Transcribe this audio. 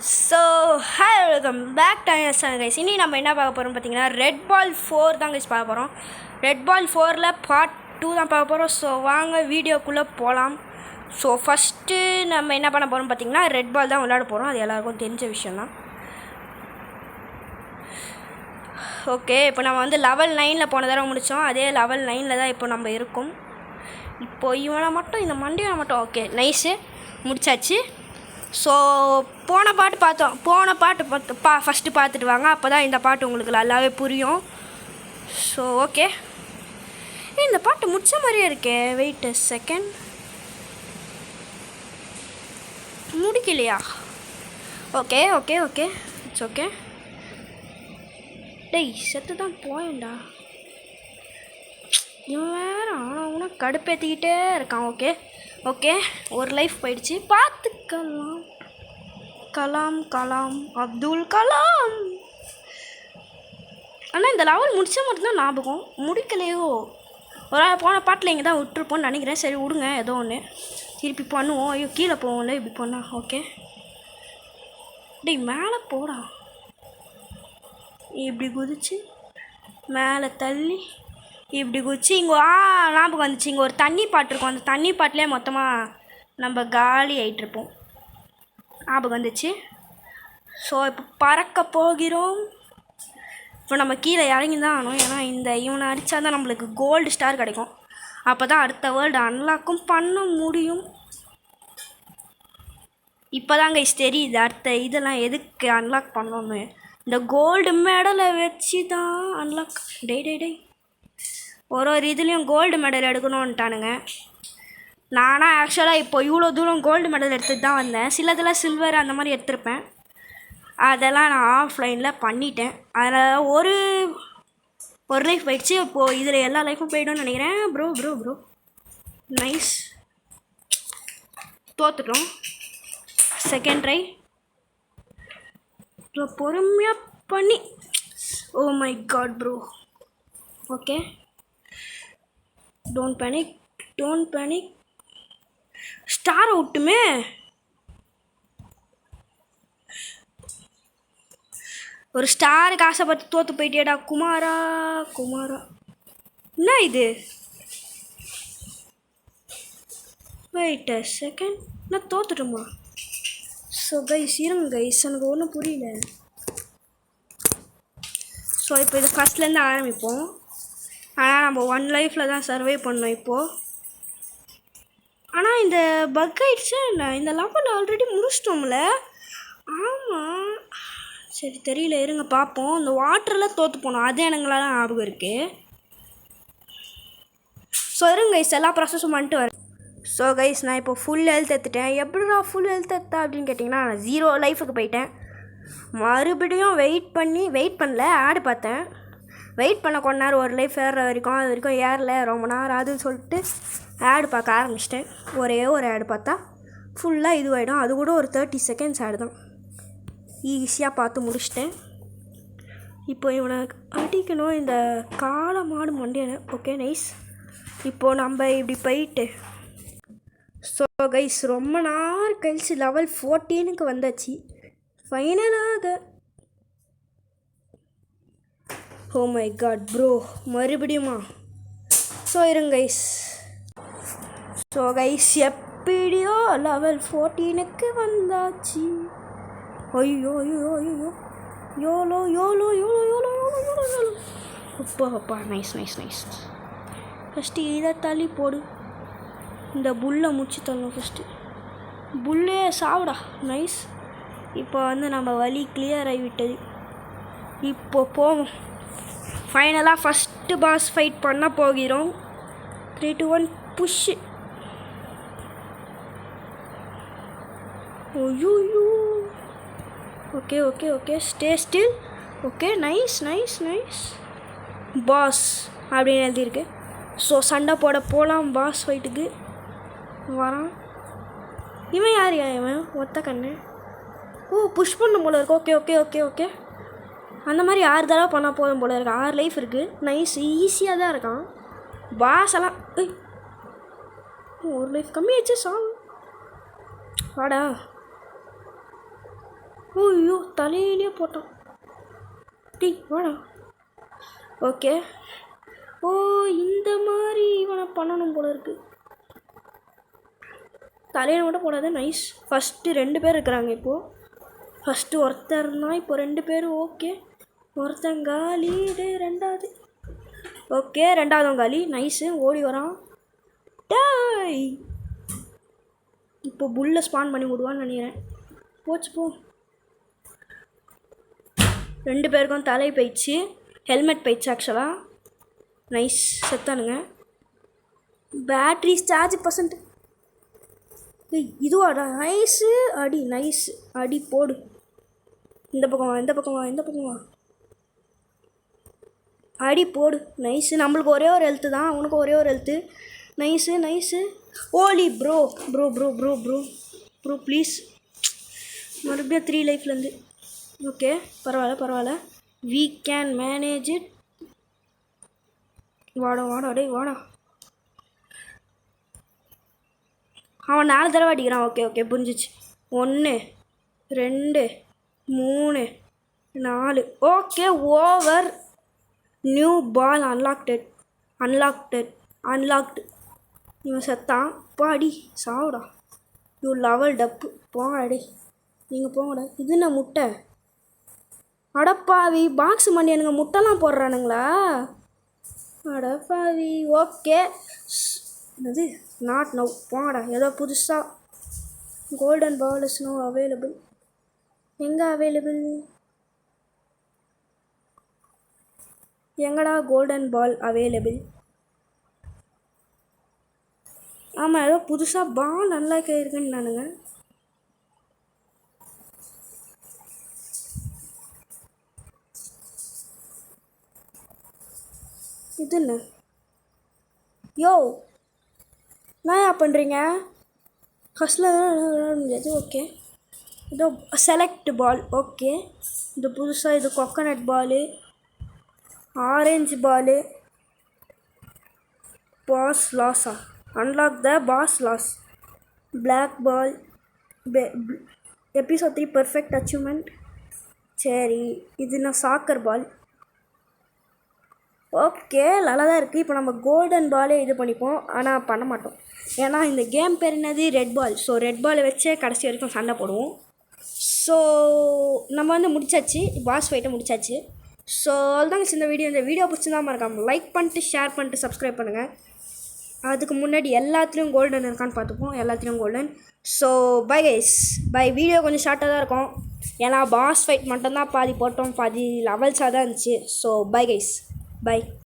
So hi welcome back to channel guys. இனி நம்ம என்ன பார்க்க போகிறோம் பார்த்தீங்கன்னா ரெட் பால் 4 தான் கைஸ் பார்க்க போகிறோம். ரெட் பால் 4ல் பார்ட் 2 தான் பார்க்க போகிறோம். ஸோ வாங்க வீடியோக்குள்ளே போகலாம். ஸோ ஃபஸ்ட்டு நம்ம என்ன பண்ண போகிறோம் பார்த்தீங்கன்னா ரெட் பால் தான் விளையாட போகிறோம். அது எல்லாருக்கும் தெரிஞ்ச விஷயந்தான். ஓகே, இப்போ நம்ம வந்து லெவல் 9ல் போன தடவை முடித்தோம். அதே லெவல் 9ல் தான் இப்போ நம்ம இருக்கோம். இப்போ இவனை மட்டும் இந்த மண்டியை மட்டும் ஓகே நைஸு முடிச்சாச்சு. ஸோ போன பாட்டு ஃபஸ்ட்டு பார்த்துட்டு வாங்க. அப்போ தான் இந்த பாட்டு உங்களுக்கு நல்லாவே புரியும். ஸோ ஓகே, இந்த பாட்டு முடித்த மாதிரியே இருக்கே. வெயிட் செகண்ட், முடிக்கலையா? Okay okay okay it's okay. டேய் செத்து தான் போயேன்டா. இவன் வேறு அவனை கடுப்பேற்றிக்கிட்டே இருக்கான். ஓகே ஓகே, ஒரு லைஃப் போயிடுச்சு. பார்த்துக்கலாம். கலாம் கலாம் அப்துல் கலாம். ஆனால் இந்த லெவல் முடிச்சா மட்டும்தான் ஞாபகம், முடிக்கலையோ. ஒரு போன பாட்டில் இங்கே தான் விட்டுருப்போன்னு நினைக்கிறேன். சரி விடுங்க, ஏதோ ஒன்று திருப்பி பண்ணுவோம். ஐயோ கீழே போவோம்ல இப்படி பண்ணா. ஓகே டேய் மேலே போடா. இப்படி குதிச்சு மேலே தள்ளி இப்படி குதிச்சு இங்கே ஞாபகம் வந்துச்சு. இங்கே ஒரு தண்ணி பாட்டு இருக்கும். அந்த தண்ணி பாட்டிலே மொத்தமாக நம்ம காலி ஆகிட்டுருப்போம். ஞாபகம் வந்துச்சு. ஸோ இப்போ பறக்க போகிறோம். இப்போ நம்ம கீழே இறங்கி தான் ஆகணும். ஏன்னா இந்த இவனை அடித்தா தான் நம்மளுக்கு கோல்டு ஸ்டார் கிடைக்கும். அப்போ தான் அடுத்த வேர்ல்டு அன்லாக்கும் பண்ண முடியும். இப்போ தாங்க தெரியுது அடுத்த இதெல்லாம் எதுக்கு அன்லாக் பண்ணணும்னு. இந்த கோல்டு மெடலை வச்சு தான் அன்லாக். டெய் ஒரு இதுலேயும் கோல்டு மெடல் எடுக்கணுன்ட்டானுங்க. நானாக ஆக்சுவலாக இப்போ இவ்வளோ தூரம் கோல்டு மெடல் எடுத்துகிட்டு தான் வந்தேன். சிலதில் சில்வர் அந்த மாதிரி எடுத்திருப்பேன். அதெல்லாம் நான் ஆஃப்லைனில் பண்ணிட்டேன். அதில் ஒரு லைஃப் போயிடுச்சு. இப்போது இதில் எல்லா லைஃப்பும் போய்டும்னு நினைக்கிறேன். Bro nice. தோத்துட்டோம். செகண்ட் ட்ரை பொறுமையாக பண்ணி. Oh my god bro. Okay don't panic. Star விட்டுமே. ஒரு ஸ்டாருக்கு ஆசைப்பட்டு தோற்று போயிட்டேடா குமாரா. என்ன இது? வெயிட் செகண்ட், நான் தோத்துட்டோமா? ஸோ கைஸ் இருங்க கைஸ், எனக்கு ஒன்றும் புரியல. ஸோ இப்போ இது ஃபஸ்ட்லேருந்து ஆரம்பிப்போம். ஆனால் நம்ம 1 லைஃப்பில் தான் சர்வே பண்ணோம் இப்போது. ஆனால் இந்த பக் ஆயிடுச்சா இல்லை? இந்த லெவல் ஆல்ரெடி முடிச்சிட்டோம்ல. ஆமாம் சரி தெரியல, இருங்க பார்ப்போம். இந்த வாட்டரில் தோற்று போனோம், அது எனங்களால ஞாபகம் இருக்குது. ஸோ இருங்க கைஸ், எல்லா ப்ராசஸும் பண்ணிட்டு வரேன். ஸோ கைஸ் நான் இப்போ ஃபுல் ஹெல்த் எடுத்துட்டேன். எப்படிடா ஃபுல் ஹெல்த் எடுத்தா அப்படின்னு கேட்டிங்கன்னா, நான் 0 லைஃபுக்கு போயிட்டேன். மறுபடியும் வெயிட் பண்ணல, ஆடு பார்த்தேன். வெயிட் பண்ண கொஞ்ச நேரம், ஒரு லைஃப் ஏறுற வரைக்கும். அது வரைக்கும் ஏறல, ரொம்ப நேரம் ஆகுதுன்னு சொல்லிட்டு ஆடு பார்க்க ஆரம்பிச்சிட்டேன். ஒரே ஒரு ஆடு பார்த்தா ஃபுல்லாக இதுவாகிடும். அது கூட ஒரு 30 செகண்ட்ஸ் ஆடு தான். ஈஸியாக பார்த்து முடிச்சிட்டேன். இப்போ இவனை அடிக்கணும், இந்த காளை மாடு மண்டியான. Okay nice. இப்போது நம்ம இப்படி போயிட்டு. ஸோ கைஸ் ரொம்ப நேரம் கழிச்சு லெவல் 14க்கு வந்தாச்சு ஃபைனலாக. ஓ மை காட் ப்ரோ, மறுபடியுமா? ஸோ இருங்க கைஸ். ஸோ கைஸ் எப்படியோ லெவல் 14க்கு வந்தாச்சு. ஐயோ யோலோ அப்பா நைஸ். ஃபஸ்ட்டு இதை தள்ளி போடு. இந்த புல்லை முடிச்சு தள்ளணும் ஃபஸ்ட்டு. புல்லே சாப்பிடா. நைஸ். இப்போ வந்து நம்ம வழி கிளியர் ஆகிவிட்டது. இப்போ போவோம். ஃபைனலாக ஃபஸ்ட்டு பாஸ் ஃபைட் பண்ண போகிறோம். 3 2 1 புஷ். ஐயோ okay stay still. Okay nice pass அப்படின்னு எழுதியிருக்கு. ஸோ சண்டை போட போகலாம். பாஸ் ஃபைட்டுக்கு வரான். இவன் இவன் ஒத்த கண்ணு. ஓ புஷ் பண்ண போல இருக்கு. ஓகே அந்த மாதிரி 6 தடவை பண்ணால் போதும் போல இருக்கு. 6 லைஃப் இருக்குது. நைஸ், ஈஸியாக தான் இருக்கான். பாஸ் எல்லாம் ஒரு லைஃப் கம்மியாச்சு. சாங் வாடா. ஐயோ தலையிலே போட்டான். டீ வாடா. ஓகே. ஓ இந்த மாதிரி இவனை பண்ணணும் போல இருக்கு. தலையில் மட்டும் போடாத. நைஸ். ஃபஸ்ட்டு 2 பேர் இருக்கிறாங்க இப்போது. ஃபஸ்ட்டு ஒருத்தர்னா இப்போ 2 பேர். ஓகே ஒருத்தங்காலி. ரெண்டாவது. ஓகே 2வது காலி. நைஸு. ஓடி வரான். டாய். இப்போ புல்லை ஸ்பான் பண்ணி விடுவான்னு நினைக்கிறேன். போச்சு போ. 2 பேருக்கும் தலை போயிடுச்சு. ஹெல்மெட் போயிடுச்சு ஆக்சுவலாக. நைஸ். செத்தானுங்க. Battery charge %. இதுவாடா. நைஸு. அடி. நைஸ். அடி போடு. இந்த பக்கம் வா. அடி போடு. நைஸு. நம்மளுக்கு ஒரே ஒரு ஹெல்த்து தான். உனக்கு ஒரே ஒரு ஹெல்த்து. நைஸு. ஓலி ப்ரோ ப்ளீஸ். மறுபடியும் 3 லைஃப்லேருந்து. ஓகே பரவாயில்ல. We can manage it. வாடா டே வாடா. அவன் 4 தடவை அடிக்கிறான். ஓகே புரிஞ்சிச்சு. 1 2 3 4. Okay over. New ball unlocked. இவன் செத்தான். பாடி சாவுடா. யூ லெவல் டப்பு. போங்கடா. நீங்கள் போங்கடா. இது என்ன முட்டை? அடப்பாவி. பாக்ஸ் மணி எனக்கு முட்டைலாம் போடுறானுங்களா? அடப்பாவி. ஓகே என்னது நாட் நவ். போங்கடா. ஏதோ புதுசாக golden ball is no available. எங்கே அவைலபிள்? எங்கடா கோல்டன் பால் அவைலபிள்? ஆமாம் ஏதோ புதுசாக பால் நல்லா இருக்குன்னு நானுங்க. இது என்ன? யோ நான் பண்ணுறீங்க? ஃபஸ்ட்டில் விளையாட முடியாது. ஓகே இதோ செலக்ட் பால். ஓகே இது புதுசாக. இது coconut ball, orange ball. Boss லாஸா? Unlock the boss loss. Black ball. Episode 3 perfect achievement. சரி இது நான் சாக்கர் பால். ஓகே நல்லா தான் இருக்குது. இப்போ நம்ம கோல்டன் பாலே இது பண்ணிப்போம். ஆனால் பண்ண மாட்டோம். ஏன்னா இந்த கேம் பேர் என்னது? ரெட் பால். ஸோ ரெட் பாலை வச்சே கடைசி வரைக்கும் சண்டை போடுவோம். ஸோ நம்ம வந்து முடிச்சாச்சு. பாஸ் ஃபைட்டை முடிச்சாச்சு. ஸோ அதுதாங்க இந்த வீடியோ பிடிச்சிருந்தா மறக்காம லைக் பண்ணிட்டு ஷேர் பண்ணிட்டு சப்ஸ்கிரைப் பண்ணுங்கள். அதுக்கு முன்னாடி எல்லாத்துலேயும் கோல்டன் இருக்கான்னு பார்த்துப்போம். எல்லாத்துலேயும் golden. So bye guys. Bye. Video கொஞ்சம் ஷார்ட்டாக தான் இருக்கும். ஏன்னா பாஸ் ஃபைட் மட்டும்தான் பாதி போட்டோம். பாதி லெவல்ஸாக தான் இருந்துச்சு. So bye guys. Bye.